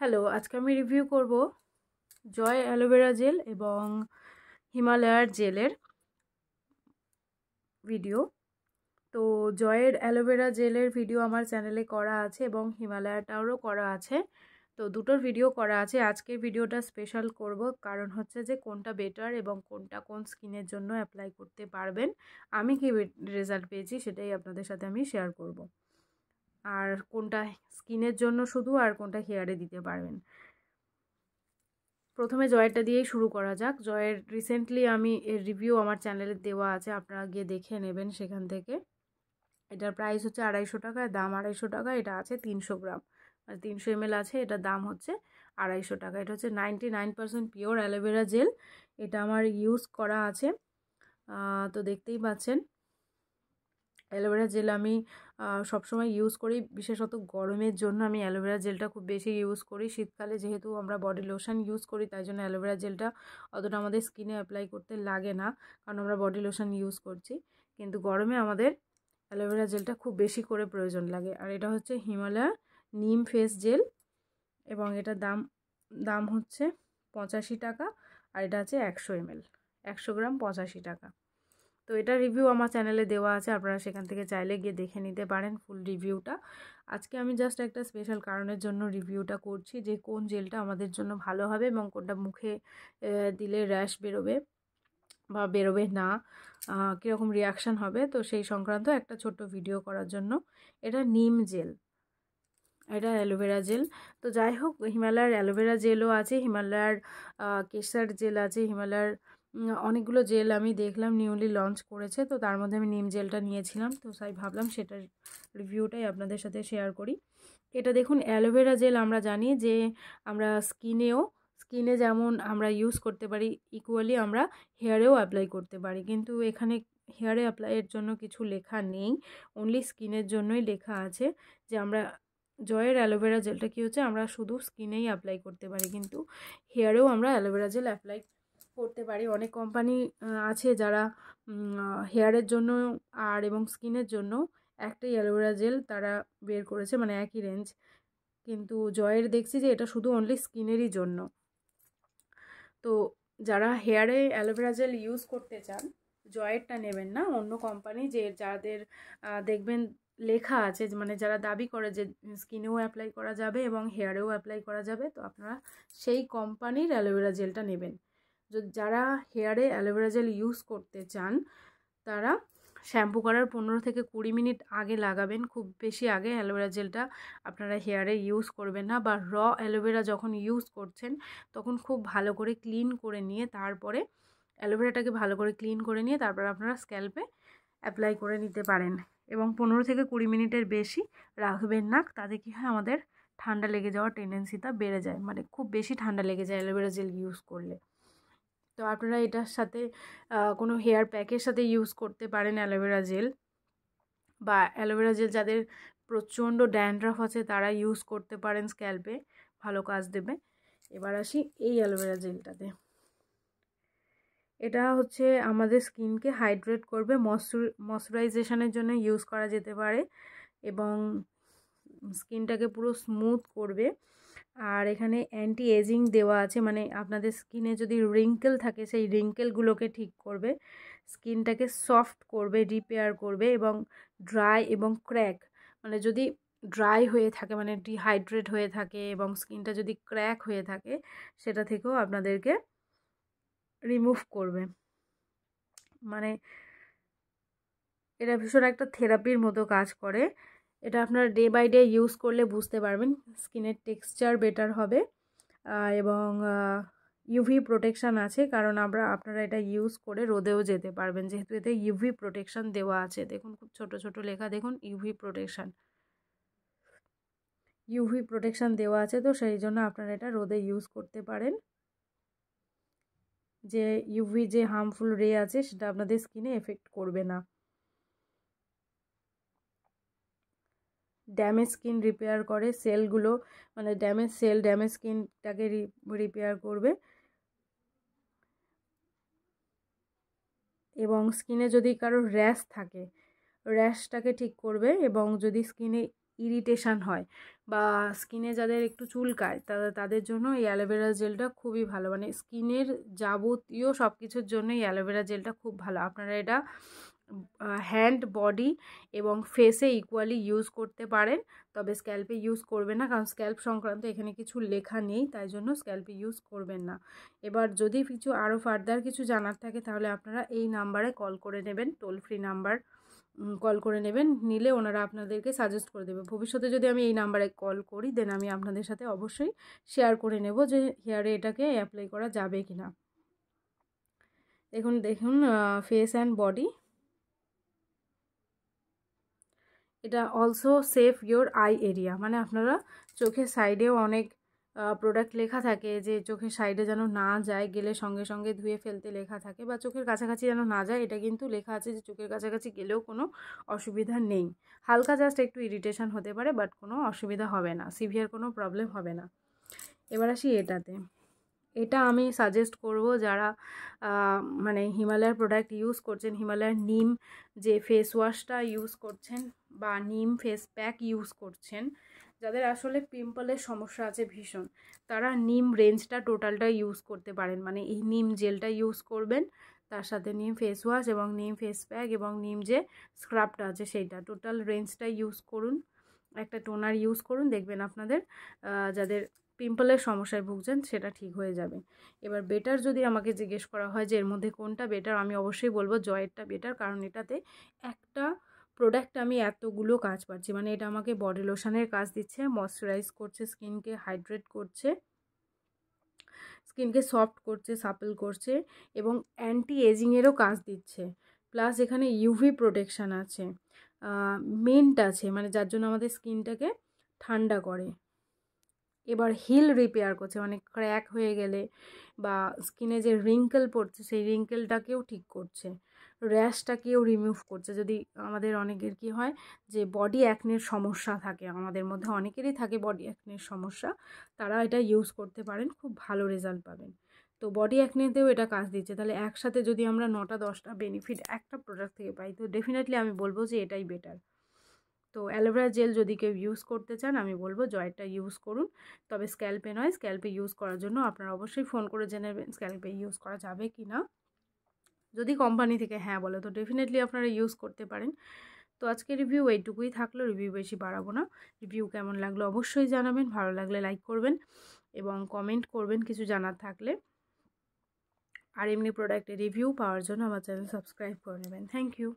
Hello, আজকে আমি review করব জয় অ্যালোভেরা জেল এবং হিমালয়ার জেলের ভিডিও। তো জয়ের অ্যালোভেরা জেলের ভিডিও আমার চ্যানেলে করা আছে এবং হিমালয়াটারও করা আছে। তো দুটোর ভিডিও করা আছে। আজকের ভিডিওটা স্পেশাল করব কারণ হচ্ছে যে কোনটা বেটার এবং কোনটা কোন স্কিনের জন্য অ্যাপ্লাই করতে পারবেন, আমি কি রেজাল্ট পেয়েছি সেটাই আপনাদের সাথে আমি শেয়ার করব। আর কোনটা স্কিনের জন্য শুধু আর কোনটা হেয়ারে দিতে পারবেন। প্রথমে জয়েরটা দিয়েই শুরু করা যাক। জয়ের রিসেন্টলি আমি এর রিভিউ আমার চ্যানেলে দেওয়া আছে, আপনারা গিয়ে দেখে নেবেন সেখান থেকে। এটার প্রাইস হচ্ছে 250 টাকা, দাম 250 টাকা। এটা আছে 300 গ্রাম, মানে 300 ml আছে। এটার দাম হচ্ছে 250 টাকা। এটা হচ্ছে 99% পিওর অ্যালোভেরা জেল। এটা আমার ইউজ করা আছে, তো দেখতেই পাচ্ছেন। অ্যালোভেরা জেল আমি সবসময় ইউজ করি, বিশেষত গরমের জন্য আমি অ্যালোভেরা জেলটা খুব বেশি ইউজ করি। শীতকালে যেহেতু আমরা বডি লোশন ইউজ করি, তাই জন্য অ্যালোভেরা জেলটা অতটা আমাদের স্কিনে অ্যাপ্লাই করতে লাগে না, কারণ আমরা বডি লোশন ইউজ করছি। কিন্তু গরমে আমাদের অ্যালোভেরা জেলটা খুব বেশি করে প্রয়োজন লাগে। আর এটা হচ্ছে হিমালয়া নিম ফেস জেল এবং এটার দাম হচ্ছে 85 টাকা। আর এটা আছে 100 ml, 100 গ্রাম 85 টাকা। তো এটা রিভিউ আমার চ্যানেলে দেওয়া আছে, আপনারা সেখান থেকে চাইলে গিয়ে দেখে নিতে পারেন ফুল রিভিউটা। আজকে আমি জাস্ট একটা স্পেশাল কারণের জন্য রিভিউটা করছি, যে কোন জেলটা আমাদের জন্য ভালো হবে এবং কোনটা মুখে দিলে র্যাশ বেরোবে বা বেরোবে না, কীরকম রিয়াকশান হবে, তো সেই সংক্রান্ত একটা ছোট্ট ভিডিও করার জন্য। এটা নিম জেল, এটা অ্যালোভেরা জেল। তো যাই হোক, হিমালয়ার অ্যালোভেরা জেলও আছে, হিমালয়ার কেশর জেল আছে, হিমালয়ার অনেকগুলো জেল আমি দেখলাম নিউলি লঞ্চ করেছে। তো তার মধ্যে আমি নিম জেলটা নিয়েছিলাম, তো তাই ভাবলাম সেটার রিভিউটাই আপনাদের সাথে শেয়ার করি। এটা দেখুন, অ্যালোভেরা জেল আমরা জানি যে আমরা স্কিনে যেমন আমরা ইউজ করতে পারি, ইকুয়ালি আমরা হেয়ারেও অ্যাপ্লাই করতে পারি। কিন্তু এখানে হেয়ারে অ্যাপ্লাইয়ের জন্য কিছু লেখা নেই, অনলি স্কিনের জন্যই লেখা আছে যে আমরা জয়ের অ্যালোভেরা জেলটা কী হচ্ছে, আমরা শুধু স্কিনেই অ্যাপ্লাই করতে পারি, কিন্তু হেয়ারেও আমরা অ্যালোভেরা জেল অ্যাপ্লাই করতে পারি। অনেক কোম্পানি আছে যারা হেয়ারের জন্য আর এবং স্কিনের জন্য একটাই অ্যালোভেরা জেল তারা বের করেছে, মানে একই রেঞ্জ। কিন্তু জয়ের দেখছি যে এটা শুধু অনলি স্কিনেরই জন্য। তো যারা হেয়ারে অ্যালোভেরা জেল ইউজ করতে চান, জয়েরটা নেবেন না, অন্য কোম্পানি যে যাদের দেখবেন লেখা আছে, মানে যারা দাবি করে যে স্কিনেও অ্যাপ্লাই করা যাবে এবং হেয়ারেও অ্যাপ্লাই করা যাবে, তো আপনারা সেই কোম্পানির অ্যালোভেরা জেলটা নেবেন। যারা হেয়ারে অ্যালোভেরা জেল ইউজ করতে চান, তারা শ্যাম্পু করার 15 থেকে 20 মিনিট আগে লাগাবেন, খুব বেশি আগে অ্যালোভেরা জেলটা আপনারা হেয়ারে ইউজ করবেন না। বা র অ্যালোভেরা যখন ইউজ করছেন তখন খুব ভালো করে ক্লিন করে নিয়ে, তারপরে অ্যালোভেরাটাকে ভালো করে ক্লিন করে নিয়ে তারপর আপনারা স্ক্যাল্পে অ্যাপ্লাই করে নিতে পারেন। এবং 15 থেকে 20 মিনিটের বেশি রাখবেন না, তাতে কি হয়, আমাদের ঠান্ডা লেগে যাওয়ার টেন্ডেন্সিটা বেড়ে যায়, মানে খুব বেশি ঠান্ডা লেগে যায় অ্যালোভেরা জেল ইউজ করলে। তো আপনারা এটার সাথে কোনো হেয়ার প্যাকের সাথে ইউজ করতে পারেন অ্যালোভেরা জেল, বা অ্যালোভেরা জেল যাদের প্রচণ্ড ড্যান্ড্রাফ আছে তারা ইউজ করতে পারেন, স্ক্যাল্পে ভালো কাজ দেবে। এবার আসি এই অ্যালোভেরা জেলটাতে। এটা হচ্ছে আমাদের স্কিনকে হাইড্রেট করবে, ময়শ্চারাইজেশনের জন্য ইউজ করা যেতে পারে এবং স্কিনটাকে পুরো স্মুথ করবে। আর এখানে অ্যান্টি এজিং দেওয়া আছে, মানে আপনাদের স্কিনে যদি রিঙ্কেল থাকে সেই রিঙ্কেলগুলোকে ঠিক করবে, স্কিনটাকে সফট করবে, রিপেয়ার করবে। এবং ড্রাই এবং ক্র্যাক, মানে যদি ড্রাই হয়ে থাকে, মানে ডিহাইড্রেট হয়ে থাকে এবং স্কিনটা যদি ক্র্যাক হয়ে থাকে, সেটা থেকেও আপনাদেরকে রিমুভ করবে। মানে এটা ভীষণ একটা থেরাপির মতো কাজ করে। এটা আপনারা ডে বাই ডে ইউজ করলে বুঝতে পারবেন স্কিনের টেক্সচার বেটার হবে এবং ইউভি প্রোটেকশান আছে, কারণ আপনারা এটা ইউজ করে রোদেও যেতে পারবেন, যেহেতু এতে ইউভি প্রোটেকশান দেওয়া আছে। দেখুন খুব ছোট ছোট লেখা, দেখুন ইউভি প্রোটেকশান দেওয়া আছে। তো সেই জন্য আপনারা এটা রোদে ইউজ করতে পারেন, যে ইউভি যে হার্মফুল রে আছে সেটা আপনাদের স্কিনে এফেক্ট করবে না। ড্যামেজ স্কিন রিপেয়ার করে, সেলগুলো, মানে ড্যামেজ স্কিনটাকে রিপেয়ার করবে এবং স্কিনে যদি কারো র্যাশ থাকে, র্যাশটাকে ঠিক করবে এবং যদি স্কিনে ইরিটেশন হয় বা স্কিনে যাদের একটু চুলকায় তাদের জন্য এই অ্যালোভেরা জেলটা খুবই ভালো, মানে স্কিনের যাবতীয় সব কিছুর জন্য এই অ্যালোভেরা জেলটা খুব ভালো। আপনারা এটা হ্যান্ড, বডি এবং ফেসে ইকুয়ালি ইউজ করতে পারেন, তবে স্ক্যাল্পে ইউজ করবেন না, কারণ স্ক্যাল্প সংক্রান্ত এখানে কিছু লেখা নেই, তাই জন্য স্ক্যাল্পে ইউজ করবেন না। এবার যদি কিছু আরও ফার্দার কিছু জানার থাকে তাহলে আপনারা এই নাম্বারে কল করে নেবেন, টোল ফ্রি নাম্বার, কল করে নেবেন, নিলে ওনারা আপনাদেরকে সাজেস্ট করে দেবে। ভবিষ্যতে যদি আমি এই নাম্বারে কল করি দেন আমি আপনাদের সাথে অবশ্যই শেয়ার করে নেব যে হেয়ারে এটাকে অ্যাপ্লাই করা যাবে কি না। দেখুন ফেস অ্যান্ড বডি, এটা also save your I area, মানে আপনারা চোখের সাইডেও অনেক প্রোডাক্ট লেখা থাকে যে চোখের সাইডে যেন না যায়, গেলে সঙ্গে সঙ্গে ধুয়ে ফেলতে লেখা থাকে, বা চোখের কাছাকাছি যেন না যায়, এটা কিন্তু লেখা আছে যে চোখের কাছাকাছি গেলেও কোনো অসুবিধা নেই, হালকা জাস্ট একটু ইরিটেশন হতে পারে, বাট কোনো অসুবিধা হবে না, সিভিয়ার কোনো প্রবলেম হবে না। এবার আসি এটাতে, এটা আমি সাজেস্ট করব যারা মানে হিমালয়ার প্রোডাক্ট ইউজ করছেন, হিমালয়ার নিম যে ফেস ওয়াশটা ইউজ করছেন বা নিম ফেস প্যাক ইউজ করছেন, যাদের আসলে পিম্পলের সমস্যা আছে ভীষণ, তারা নিম রেঞ্জটা টোটালটা ইউজ করতে পারেন, মানে এই নিম জেলটা ইউজ করবেন, তার সাথে নিম ফেস ওয়াশ এবং নিম ফেস প্যাক এবং নিম যে স্ক্রাবটা আছে সেইটা, টোটাল রেঞ্জটা ইউজ করুন, একটা টোনার ইউজ করুন, দেখবেন আপনাদের যাদের পিম্পলের সমস্যায় ভুগছেন সেটা ঠিক হয়ে যাবে। এবার বেটার যদি আমাকে জিজ্ঞেস করা হয় যে এর মধ্যে কোনটা বেটার, আমি অবশ্যই বলবো জয়েরটা বেটার, কারণ এটাতে একটা প্রোডাক্ট আমি এতগুলো কাজ পাচ্ছি, মানে এটা আমাকে বডি লোশনের কাজ দিচ্ছে, ময়শ্চারাইজ করছে, স্কিনকে হাইড্রেট করছে, স্কিনকে সফট করছে, সাপল করছে এবং অ্যান্টি এজিংয়েরও কাজ দিচ্ছে, প্লাস এখানে ইউভি প্রোটেকশান আছে, মেন্ট আছে, মানে যার জন্য আমাদের স্কিনটাকে ঠান্ডা করে। এবার হিল রিপেয়ার করছে, মানে ক্র্যাক হয়ে গেলে বা স্কিনে যে রিঙ্কেল পড়ছে সেই রিঙ্কেলটাকেও ঠিক করছে, র্যাশটাকেও রিমুভ করছে। যদি আমাদের অনেকের কি হয় যে বডি অ্যাকনের সমস্যা থাকে, আমাদের মধ্যে অনেকেরই থাকে বডি অ্যাকনের সমস্যা, তারা এটা ইউজ করতে পারেন, খুব ভালো রেজাল্ট পাবেন। তো বডি অ্যাকনেতেও এটা কাজ দিচ্ছে, তাহলে একসাথে যদি আমরা 9টা-10টা বেনিফিট একটা প্রোডাক্ট থেকে পাই তো ডেফিনেটলি আমি বলবো যে এটাই বেটার। তো অ্যালোভেরা জেল যদি কেউ ইউজ করতে চান আমি বলবো জয়েরটা ইউজ করুন, তবে স্ক্যাল্পে নয়, স্ক্যাল্পে ইউজ করার জন্য আপনারা অবশ্যই ফোন করে জেনে নেবেন স্ক্যাল্পে ইউজ করা যাবে কি না। যদি কোম্পানি থেকে হ্যাঁ বলে তো ডেফিনেটলি আপনারা ইউজ করতে পারেন। তো আজকে রিভিউ এইটুকুই থাকলো, রিভিউ বেশি বাড়াবো না। রিভিউ কেমন লাগলো অবশ্যই জানাবেন, ভালো লাগলে লাইক করবেন এবং কমেন্ট করবেন কিছু জানার থাকলে, আর এমনি প্রোডাক্টের রিভিউ পাওয়ার জন্য আমার চ্যানেল সাবস্ক্রাইব করে নেবেন। Thank you.